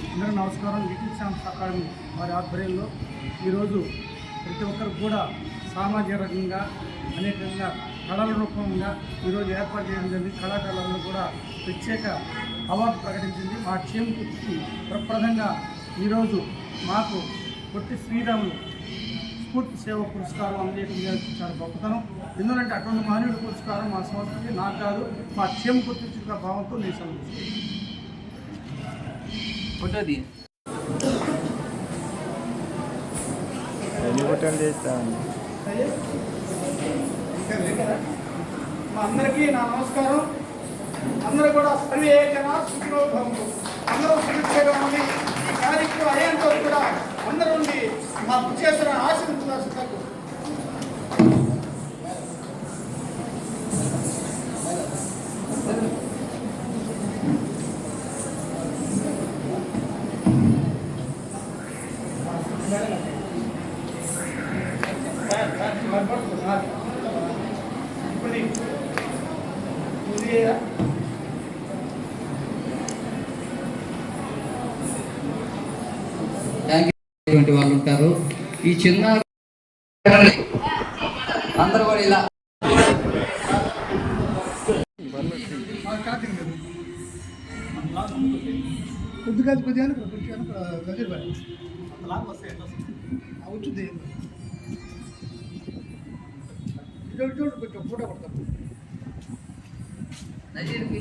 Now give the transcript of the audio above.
అందరూ నమస్కారం. Little champs academy వారి ఆధ్వర్యంలో ఈరోజు ప్రతి ఒక్కరికి కూడా సామాజిక రంగంగా అనేకంగా కళల రూపంగా ఈరోజు ఏర్పాటు చేయడం జరిగింది. కళాకారులందరూ కూడా ప్రత్యేక అవార్డు ప్రకటించింది. మా క్షేమకి ప్రప్రదంగా ఈరోజు మాకు పొట్టి శ్రీరాములు స్ఫూర్తి సేవ పురస్కారం అందజేయడం చాలా గొప్పతనం. ఎందుకంటే అటువంటి మహనీయుడు పురస్కారం మా సంస్థకి నాకు కాదు, మా క్షేమ గుర్తించిన భావంతో నేను ఫోటోది మా అందరికీ నా నమస్కారం. అందరూ కూడా సర్వే అందరూ సురక్షగా ఉండి ఈ కార్యక్రమం అయ్యేంత కూడా అందరూ ఉండి మాకు చేసిన ఆశించాల్సిందకు వాళ్ళు ఉంటారు. ఈ చిన్న అందరూ కూడా ఇలా ఫోటో పడతాం. నజీర్కి